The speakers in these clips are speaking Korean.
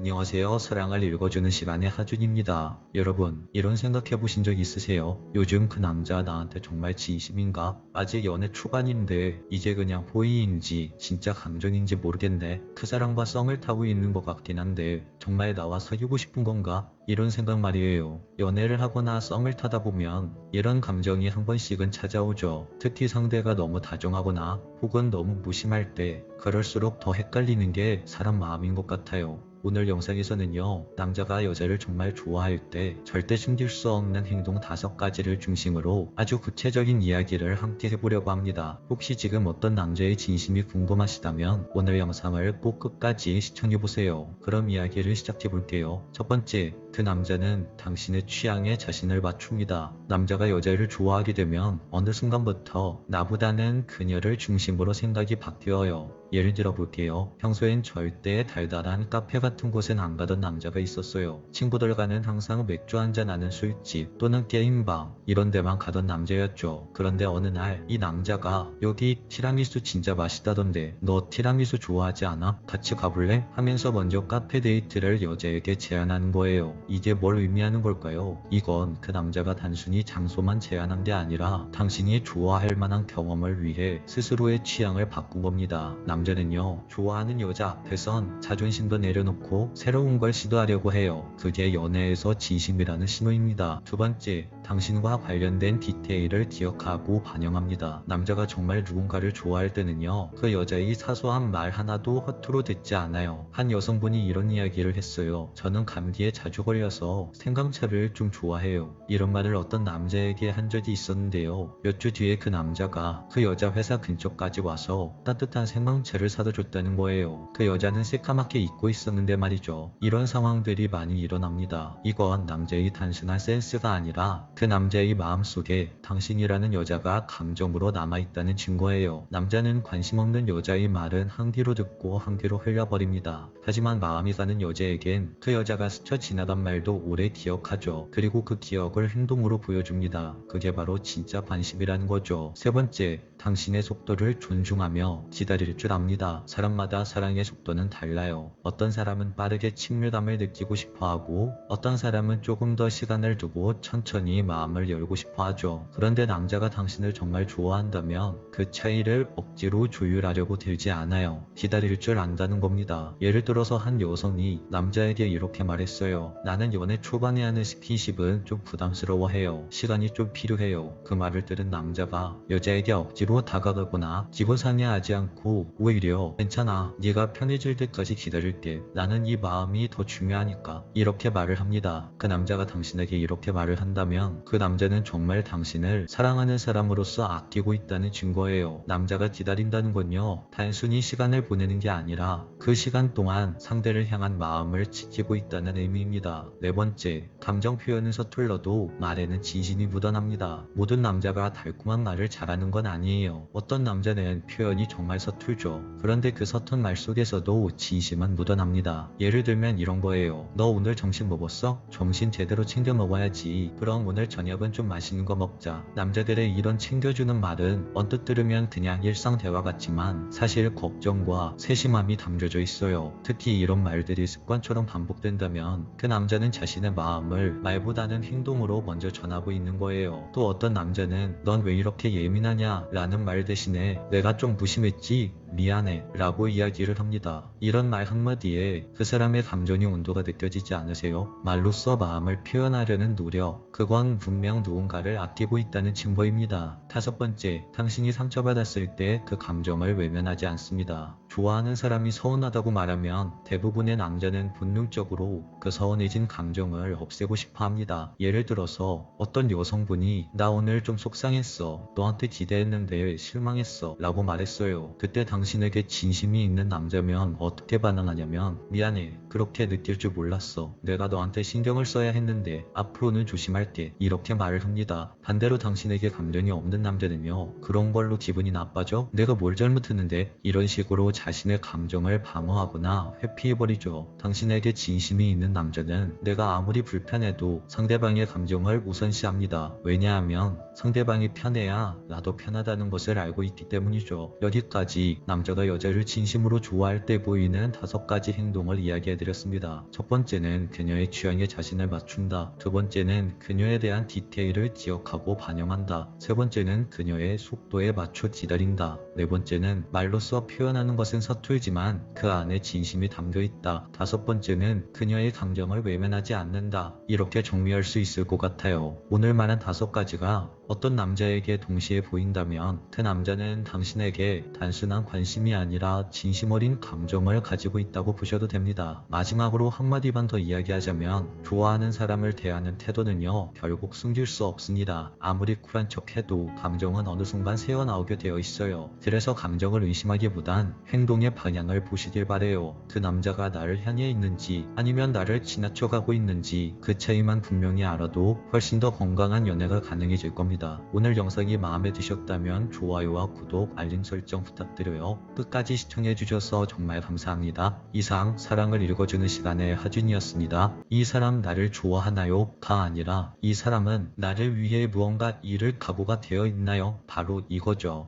안녕하세요. 사랑을 읽어주는 시간의 하준입니다. 여러분, 이런 생각해 보신 적 있으세요? 요즘 그 남자 나한테 정말 진심인가? 아직 연애 초반인데 이제 그냥 호의인지 진짜 감정인지 모르겠네. 그 사람과 썸을 타고 있는 것 같긴 한데 정말 나와 사귀고 싶은 건가? 이런 생각 말이에요. 연애를 하거나 썸을 타다 보면 이런 감정이 한 번씩은 찾아오죠. 특히 상대가 너무 다정하거나 혹은 너무 무심할 때 그럴수록 더 헷갈리는 게 사람 마음인 것 같아요. 오늘 영상에서는요, 남자가 여자를 정말 좋아할 때 절대 숨길 수 없는 행동 5가지를 중심으로 아주 구체적인 이야기를 함께 해보려고 합니다. 혹시 지금 어떤 남자의 진심이 궁금하시다면 오늘 영상을 꼭 끝까지 시청해보세요. 그럼 이야기를 시작해볼게요. 첫 번째, 그 남자는 당신의 취향에 자신을 맞춥니다. 남자가 여자를 좋아하게 되면 어느 순간부터 나보다는 그녀를 중심으로 생각이 바뀌어요. 예를 들어 볼게요. 평소엔 절대 달달한 카페 같은 곳엔 안 가던 남자가 있었어요. 친구들과는 항상 맥주 한잔하는 술집 또는 게임방 이런 데만 가던 남자였죠. 그런데 어느 날 이 남자가 여기 티라미수 진짜 맛있다던데 너 티라미수 좋아하지 않아? 같이 가볼래? 하면서 먼저 카페 데이트를 여자에게 제안하는 거예요. 이게 뭘 의미하는 걸까요? 이건 그 남자가 단순히 장소만 제안한 게 아니라 당신이 좋아할 만한 경험을 위해 스스로의 취향을 바꾼 겁니다. 남자는요, 좋아하는 여자 앞에선 자존심도 내려놓고 새로운 걸 시도하려고 해요. 그게 연애에서 진심이라는 신호입니다. 두 번째, 당신과 관련된 디테일을 기억하고 반영합니다. 남자가 정말 누군가를 좋아할 때는요, 그 여자의 사소한 말 하나도 허투루 듣지 않아요. 한 여성분이 이런 이야기를 했어요. 저는 감기에 자주 걸려서 생강차를 좀 좋아해요. 이런 말을 어떤 남자에게 한 적이 있었는데요. 몇 주 뒤에 그 남자가 그 여자 회사 근처까지 와서 따뜻한 생강차를 사다 줬다는 거예요. 그 여자는 새까맣게 잊고 있었는데 말이죠. 이런 상황들이 많이 일어납니다. 이건 남자의 단순한 센스가 아니라 그 남자의 마음속에 당신이라는 여자가 감정으로 남아있다는 증거예요. 남자는 관심 없는 여자의 말은 한 귀로 듣고 한 귀로 흘려버립니다. 하지만 마음이 가는 여자에겐 그 여자가 스쳐 지나간 말도 오래 기억하죠. 그리고 그 기억을 행동으로 보여줍니다. 그게 바로 진짜 관심이라는 거죠. 세 번째, 당신의 속도를 존중하며 기다릴 줄 압니다. 사람마다 사랑의 속도는 달라요. 어떤 사람은 빠르게 친밀감을 느끼고 싶어하고 어떤 사람은 조금 더 시간을 두고 천천히 마음을 열고 싶어하죠. 그런데 남자가 당신을 정말 좋아한다면 그 차이를 억지로 조율하려고 들지 않아요. 기다릴 줄 안다는 겁니다. 예를 들어서 한 여성이 남자에게 이렇게 말했어요. 나는 연애 초반에 하는 스킨십은 좀 부담스러워해요. 시간이 좀 필요해요. 그 말을 들은 남자가 여자에게 억지로 다가가거나 기고상해하지 않고 오히려 괜찮아, 네가 편해질 때까지 기다릴게, 나는 이 마음이 더 중요하니까, 이렇게 말을 합니다. 그 남자가 당신에게 이렇게 말을 한다면 그 남자는 정말 당신을 사랑하는 사람으로서 아끼고 있다는 증거예요. 남자가 기다린다는 건요, 단순히 시간을 보내는 게 아니라 그 시간 동안 상대를 향한 마음을 지키고 있다는 의미입니다. 네 번째, 감정 표현은 서툴러도 말에는 진심이 묻어납니다. 모든 남자가 달콤한 말을 잘하는 건 아니에요. 어떤 남자는 표현이 정말 서툴죠. 그런데 그 서툰 말 속에서도 진심은 묻어납니다. 예를 들면 이런 거예요. 너 오늘 점심 먹었어? 점심 제대로 챙겨 먹어야지. 그럼 오늘 저녁은 좀 맛있는 거 먹자. 남자들의 이런 챙겨주는 말은 언뜻 들으면 그냥 일상 대화 같지만 사실 걱정과 세심함이 담겨져 있어요. 특히 이런 말들이 습관처럼 반복된다면 그 남자는 자신의 마음을 말보다는 행동으로 먼저 전하고 있는 거예요. 또 어떤 남자는 넌 왜 이렇게 예민하냐 라는 말 대신에 내가 좀 무심했지? 미안해 라고 이야기를 합니다. 이런 말 한마디에 그 사람의 감정의 온도가 느껴지지 않으세요? 말로써 마음을 표현하려는 노력, 그건 분명 누군가를 아끼고 있다는 증거입니다. 다섯 번째, 당신이 상처받았을 때 그 감정을 외면하지 않습니다. 좋아하는 사람이 서운하다고 말하면 대부분의 남자는 본능적으로 그 서운해진 감정을 없애고 싶어 합니다. 예를 들어서 어떤 여성분이 나 오늘 좀 속상했어, 너한테 기대했는데 실망했어 라고 말했어요. 그때 당신에게 진심이 있는 남자면 어떻게 반응하냐면 미안해, 그렇게 느낄 줄 몰랐어, 내가 너한테 신경을 써야 했는데 앞으로는 조심할게, 이렇게 말을 합니다. 반대로 당신에게 감정이 없는 남자는요, 그런 걸로 기분이 나빠져? 내가 뭘 잘못했는데? 이런 식으로 자신의 감정을 방어하거나 회피해버리죠. 당신에게 진심이 있는 남자는 내가 아무리 불편해도 상대방의 감정을 우선시합니다. 왜냐하면 상대방이 편해야 나도 편하다는 것을 알고 있기 때문이죠. 여기까지 남자가 여자를 진심으로 좋아할 때 보이는 5가지 행동을 이야기해 소개해드렸습니다. 첫 번째는 그녀의 취향에 자신을 맞춘다. 두 번째는 그녀에 대한 디테일을 기억하고 반영한다. 세 번째는 그녀의 속도에 맞춰 기다린다. 네 번째는 말로써 표현하는 것은 서툴지만 그 안에 진심이 담겨있다. 다섯 번째는 그녀의 감정을 외면하지 않는다. 이렇게 정리할 수 있을 것 같아요. 오늘 말한 5가지가 어떤 남자에게 동시에 보인다면 그 남자는 당신에게 단순한 관심이 아니라 진심 어린 감정을 가지고 있다고 보셔도 됩니다. 마지막으로 한마디만 더 이야기하자면 좋아하는 사람을 대하는 태도는요 결국 숨길 수 없습니다. 아무리 쿨한 척해도 감정은 어느 순간 새어나오게 되어 있어요. 그래서 감정을 의심하기보단 행동의 방향을 보시길 바래요. 그 남자가 나를 향해 있는지 아니면 나를 지나쳐가고 있는지 그 차이만 분명히 알아도 훨씬 더 건강한 연애가 가능해질 겁니다. 오늘 영상이 마음에 드셨다면 좋아요와 구독, 알림 설정 부탁드려요. 끝까지 시청해주셔서 정말 감사합니다. 이상 사랑을 읽어주는 시간의 하준이었습니다. 이 사람 나를 좋아하나요? 가 아니라 이 사람은 나를 위해 무언가 잃을 각오가 되어 있나요? 바로 이거죠.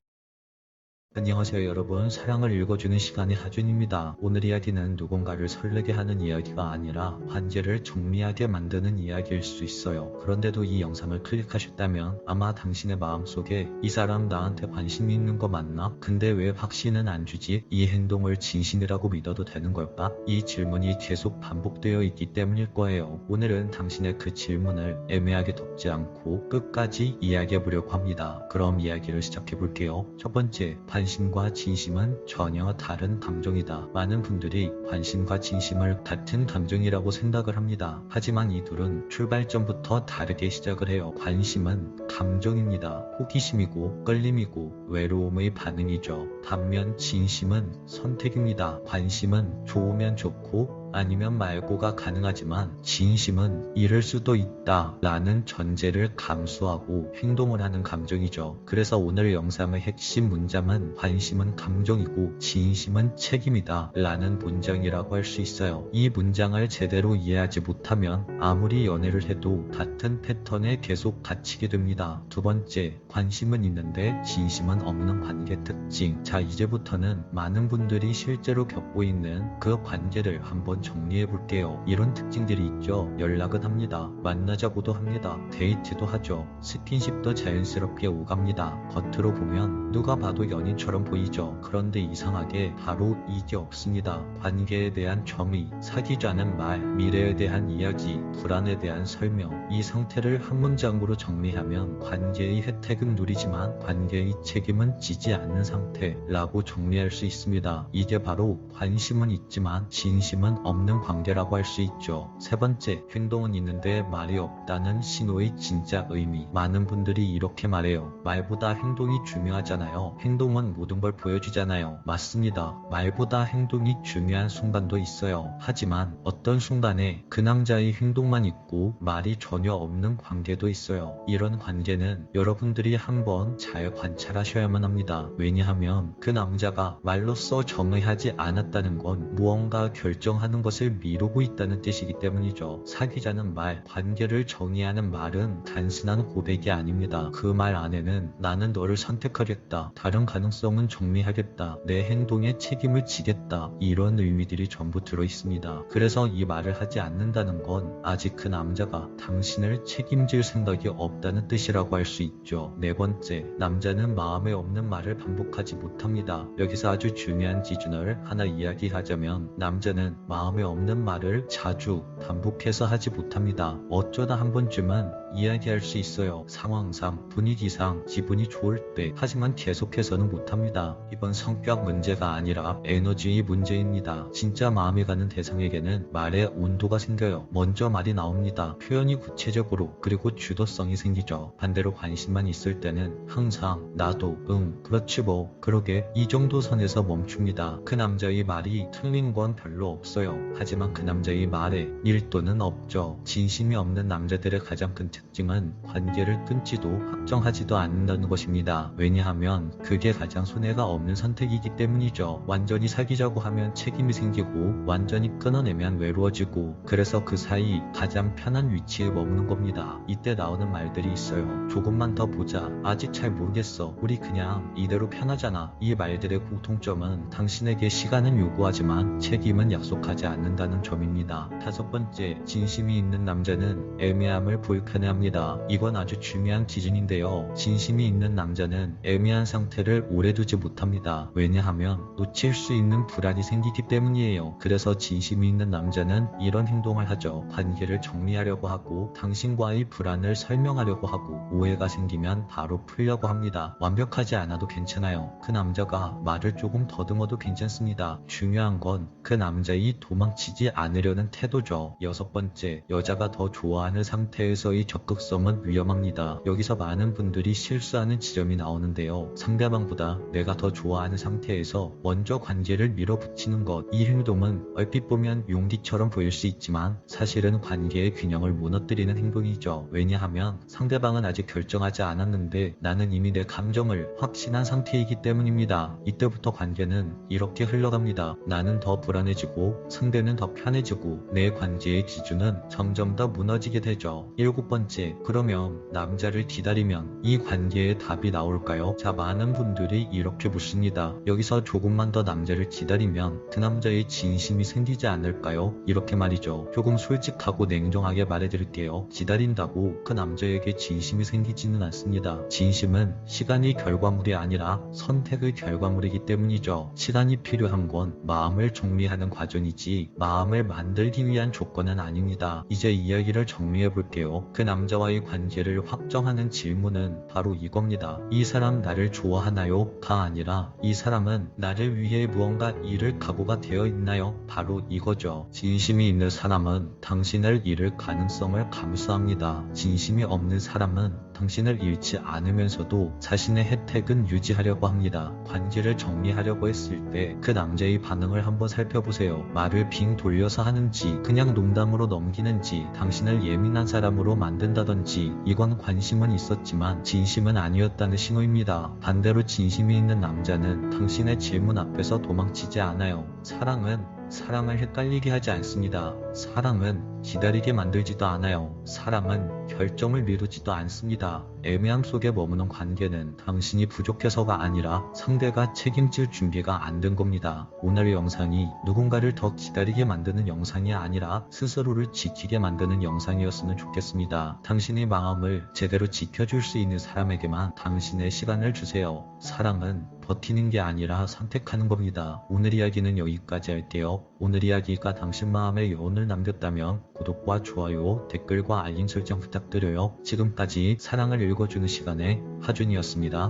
안녕하세요 여러분, 사랑을 읽어주는 시간의 하준입니다. 오늘 이야기는 누군가를 설레게 하는 이야기가 아니라 관계를 정리하게 만드는 이야기일 수 있어요. 그런데도 이 영상을 클릭하셨다면 아마 당신의 마음속에 이 사람 나한테 관심이 있는 거 맞나? 근데 왜 확신은 안 주지? 이 행동을 진심이라고 믿어도 되는 걸까? 이 질문이 계속 반복되어 있기 때문일 거예요. 오늘은 당신의 그 질문을 애매하게 덮지 않고 끝까지 이야기해보려고 합니다. 그럼 이야기를 시작해볼게요. 첫 번째, 관심과 진심은 전혀 다른 감정이다. 많은 분들이 관심과 진심을 같은 감정이라고 생각을 합니다. 하지만 이 둘은 출발점부터 다르게 시작을 해요. 관심은 감정입니다. 호기심이고 끌림이고 외로움의 반응이죠. 반면 진심은 선택입니다. 관심은 좋으면 좋고 아니면 말고가 가능하지만 진심은 잃을 수도 있다 라는 전제를 감수하고 행동을 하는 감정이죠. 그래서 오늘 영상의 핵심 문장은 관심은 감정이고 진심은 책임이다 라는 문장이라고 할 수 있어요. 이 문장을 제대로 이해하지 못하면 아무리 연애를 해도 같은 패턴에 계속 갇히게 됩니다. 두 번째, 관심은 있는데 진심은 없는 관계 특징. 자, 이제부터는 많은 분들이 실제로 겪고 있는 그 관계를 한번 정리해 볼게요. 이런 특징들이 있죠. 연락은 합니다. 만나자고도 합니다. 데이트도 하죠. 스킨십도 자연스럽게 오갑니다. 겉으로 보면 누가 봐도 연인처럼 보이죠. 그런데 이상하게 바로 이게 없습니다. 관계에 대한 정의, 사귀자는 말, 미래에 대한 이야기, 불안에 대한 설명. 이 상태를 한 문장으로 정리하면 관계의 혜택은 누리지만 관계의 책임은 지지 않는 상태라고 정리할 수 있습니다. 이게 바로 관심은 있지만 진심은 없는 관계라고 할 수 있죠. 세 번째, 행동은 있는데 말이 없다는 신호의 진짜 의미. 많은 분들이 이렇게 말해요. 말보다 행동이 중요하잖아요. 행동은 모든 걸 보여주잖아요. 맞습니다. 말보다 행동이 중요한 순간도 있어요. 하지만 어떤 순간에 그 남자의 행동만 있고 말이 전혀 없는 관계도 있어요. 이런 관계는 여러분들이 한번 잘 관찰하셔야만 합니다. 왜냐하면 그 남자가 말로써 정의하지 않았다는 건 무언가 결정하는 것을 미루고 있다는 뜻이기 때문이죠. 사귀자는 말, 관계를 정의하는 말은 단순한 고백이 아닙니다. 그 말 안에는 나는 너를 선택하겠다, 다른 가능성은 정리하겠다, 내 행동에 책임을 지겠다, 이런 의미들이 전부 들어있습니다. 그래서 이 말을 하지 않는다는 건 아직 그 남자가 당신을 책임질 생각이 없다는 뜻이라고 할 수 있죠. 네 번째, 남자는 마음에 없는 말을 반복하지 못합니다. 여기서 아주 중요한 기준을 하나 이야기하자면 남자는 마음에 없는 말을 자주 반복해서 하지 못합니다. 어쩌다 한 번쯤은 이야기할 수 있어요. 상황상, 분위기상, 기분이 좋을 때. 하지만 계속해서는 못합니다. 이건 성격 문제가 아니라 에너지의 문제입니다. 진짜 마음이 가는 대상에게는 말에 온도가 생겨요. 먼저 말이 나옵니다. 표현이 구체적으로, 그리고 주도성이 생기죠. 반대로 관심만 있을 때는 항상 나도, 그렇지 뭐, 그러게, 이 정도 선에서 멈춥니다. 그 남자의 말이 틀린 건 별로 없어요. 하지만 그 남자의 말에 밀도는 없죠. 진심이 없는 남자들의 가장 큰 특징은 관계를 끊지도 확정하지도 않는다는 것입니다. 왜냐하면 그게 가장 손해가 없는 선택이기 때문이죠. 완전히 사귀자고 하면 책임이 생기고 완전히 끊어내면 외로워지고, 그래서 그 사이 가장 편한 위치에 머무는 겁니다. 이때 나오는 말들이 있어요. 조금만 더 보자. 아직 잘 모르겠어. 우리 그냥 이대로 편하잖아. 이 말들의 공통점은 당신에게 시간은 요구하지만 책임은 약속하지 않는다는 점입니다. 다섯 번째, 진심이 있는 남자는 애매함을 불편해합니다. 이건 아주 중요한 기준인데요. 진심이 있는 남자는 애매한 상태를 오래 두지 못합니다. 왜냐하면 놓칠 수 있는 불안이 생기기 때문이에요. 그래서 진심이 있는 남자는 이런 행동을 하죠. 관계를 정리하려고 하고, 당신과의 불안을 설명하려고 하고, 오해가 생기면 바로 풀려고 합니다. 완벽하지 않아도 괜찮아요. 그 남자가 말을 조금 더듬어도 괜찮습니다. 중요한 건 그 남자이 도망치지 않으려는 태도죠. 여섯 번째, 여자가 더 좋아하는 상태에서의 적극성은 위험합니다. 여기서 많은 분들이 실수하는 지점이 나오는데요. 상대방보다 내가 더 좋아하는 상태에서 먼저 관계를 밀어붙이는 것. 이 행동은 얼핏 보면 용기처럼 보일 수 있지만 사실은 관계의 균형을 무너뜨리는 행동이죠. 왜냐하면 상대방은 아직 결정하지 않았는데 나는 이미 내 감정을 확신한 상태이기 때문입니다. 이때부터 관계는 이렇게 흘러갑니다. 나는 더 불안해지고 상대는 더 편해지고 내 관계의 기준은 점점 더 무너지게 되죠. 일곱 번째, 그러면 남자를 기다리면 이 관계에 답이 나올까요? 자, 많은 분들이 이렇게 묻습니다. 여기서 조금만 더 남자를 기다리면 그 남자의 진심이 생기지 않을까요? 이렇게 말이죠. 조금 솔직하고 냉정하게 말해드릴게요. 기다린다고 그 남자에게 진심이 생기지는 않습니다. 진심은 시간이 결과물이 아니라 선택의 결과물이기 때문이죠. 시간이 필요한 건 마음을 정리하는 과정이지 마음을 만들기 위한 조건은 아닙니다. 이제 이야기를 정리해 볼게요. 그 남자와의 관계를 확정하는 질문은 바로 이겁니다. 이 사람 나를 좋아하나요? 가 아니라 이 사람은 나를 위해 무언가 잃을 각오가 되어 있나요? 바로 이거죠. 진심이 있는 사람은 당신을 잃을 가능성을 감수합니다. 진심이 없는 사람은 당신을 잃지 않으면서도 자신의 혜택은 유지하려고 합니다. 관계를 정리하려고 했을 때 그 남자의 반응을 한번 살펴보세요. 말을 빙 돌려서 하는지, 그냥 농담으로 넘기는지, 당신을 예민한 사람으로 만든다든지, 이건 관심은 있었지만 진심은 아니었다는 신호입니다. 반대로 진심이 있는 남자는 당신의 질문 앞에서 도망치지 않아요. 사랑을 헷갈리게 하지 않습니다. 사랑은 기다리게 만들지도 않아요. 사랑은 결정을 미루지도 않습니다. 애매함 속에 머무는 관계는 당신이 부족해서가 아니라 상대가 책임질 준비가 안 된 겁니다. 오늘의 영상이 누군가를 더 기다리게 만드는 영상이 아니라 스스로를 지키게 만드는 영상이었으면 좋겠습니다. 당신의 마음을 제대로 지켜줄 수 있는 사람에게만 당신의 시간을 주세요. 사랑은 버티는 게 아니라 선택하는 겁니다. 오늘 이야기는 여기까지 할게요. 오늘 이야기가 당신 마음에 여운을 남겼다면 구독과 좋아요, 댓글과 알림 설정 부탁드려요. 지금까지 사랑을 읽어주는 시간의 하준이었습니다.